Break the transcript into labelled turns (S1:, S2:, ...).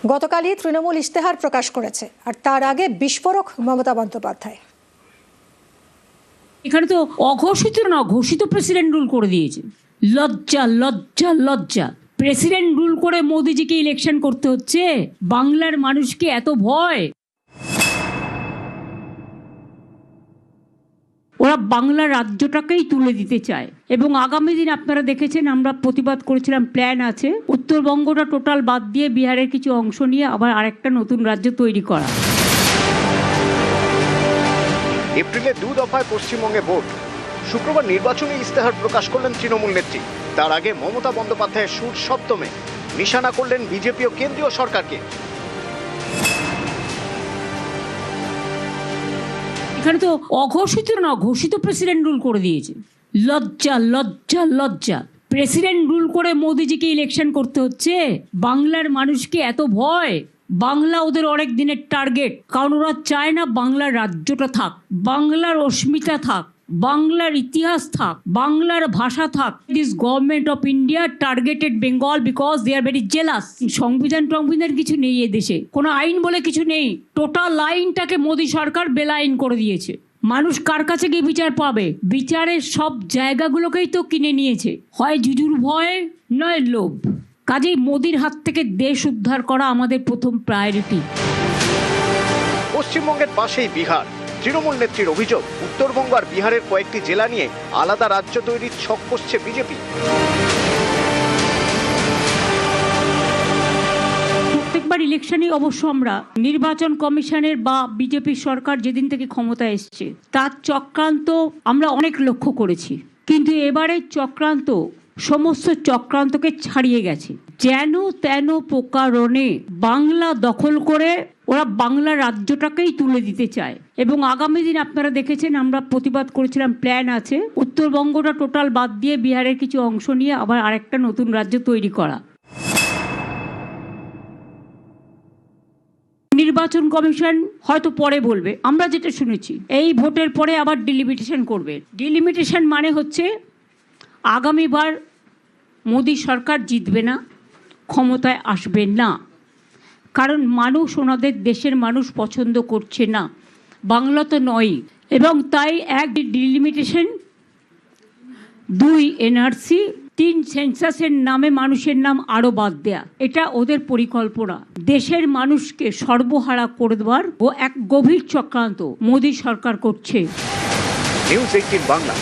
S1: গতকালই তৃণমূল ইশতেহার প্রকাশ করেছে, আর তার আগে বিস্ফোরক মমতা বন্দ্যোপাধ্যায়।
S2: এখানে তো অঘোষিত না, ঘোষিত প্রেসিডেন্ট রুল করে দিয়েছে। লজ্জা লজ্জা লজ্জা। প্রেসিডেন্ট রুল করে মোদিজিকে ইলেকশন করতে হচ্ছে। বাংলার মানুষকে এত ভয়। ওরা বাংলা রাজ্যটাকেই তুলে দিতে চায় এবং আগামী দিন আপনারা দেখেছেন আমরা প্রতিবাদ করেছিলাম, প্ল্যান আছে উত্তরবঙ্গটা টোটাল বাদ দিয়ে বিহারের কিছু অংশ নিয়ে আবার আরেকটা নতুন রাজ্য তৈরি করা।
S3: এপ্রিলে 2 দফায় পশ্চিমবঙ্গে ভোট, শুক্রবার নির্বাচনী ইস্তেহার প্রকাশ করলেন তৃণমূল নেত্রী। তার আগে মমতা বন্দ্যোপাধ্যায়ের সুর সপ্তমে নিশানা করলেন বিজেপি ও কেন্দ্রীয় সরকারকে।
S2: এখানে তো অঘোষিত না, ঘোষিত প্রেসিডেন্ট রুল করে দিয়েছে। লজ্জা লজ্জা লজ্জা। প্রেসিডেন্ট রুল করে মোদিজিকে ইলেকশন করতে হচ্ছে। বাংলার মানুষকে এত ভয়। বাংলা ওদের অনেক দিনের টার্গেট, কারণ ওরা চায় না বাংলার রাজ্যটা থাক, বাংলার অস্মিতা থাক, বাংলার ইতিহাস থাক, বাংলার ভাষা থাক। This government of India targeted Bengal because they are very jealous. সংবিধান কিছু নেই এ দেশে, কোনো আইন বলে কিছু নেই। টোটাল আইনটাকে মোদী সরকার বেলাইন করে দিয়েছে। মানুষ কার কাছে গিয়ে বিচার পাবে? বিচারের সব জায়গাগুলোকেই তো কিনে নিয়েছে, হয় জুজুর ভয় নয় লোভ। কাজেই মোদির হাত থেকে দেশ উদ্ধার করা আমাদের প্রথম প্রায়োরিটি।
S3: পশ্চিমবঙ্গের পাশেই বিহার। তৃণমূল নেত্রীর অভিযোগ, উত্তরবঙ্গ আর বিহারের কয়েকটি জেলা নিয়ে আলাদা রাজ্য তৈরির ছক কষছে বিজেপি।
S2: প্রত্যেকবার ইলেকশনে অবশ্য আমরা নির্বাচন কমিশনের বা বিজেপি সরকার যেদিন থেকে ক্ষমতায় এসছে তার চক্রান্ত আমরা অনেক লক্ষ্য করেছি, কিন্তু এবারের চক্রান্ত সমস্ত চক্রান্তকে ছাড়িয়ে গেছে। যেন তেন প্রকারণে বাংলা দখল করে ওরা বাংলা রাজ্যটাকেই তুলে দিতে চায় এবং আগামী দিন আপনারা দেখেছেন আমরা প্রতিবাদ করেছিলাম, প্ল্যান আছে উত্তরবঙ্গটা টোটাল বাদ দিয়ে বিহারের কিছু অংশ নিয়ে আবার আরেকটা নতুন রাজ্য তৈরি করা। নির্বাচন কমিশন হয়তো পরে বলবে, আমরা যেটা শুনেছি এই ভোটের পরে আবার ডিলিমিটেশন করবে। ডিলিমিটেশন মানে হচ্ছে আগামীবার মোদী সরকার জিতবে না, ক্ষমতায় আসবে না, কারণ মানুষ ওনাদের দেশের মানুষ পছন্দ করছে না, বাংলা তো নয়। এবং তাই 1 ডিলিমিটেশন, 2 এনআরসি, 3 সেন্সাসের নামে মানুষের নাম আরও বাদ দেয়া। এটা ওদের পরিকল্পনা। দেশের মানুষকে সর্বহারা করে দেওয়ার ও এক গভীর চক্রান্ত মোদী সরকার করছে।
S3: নিউজ 18 বাংলা।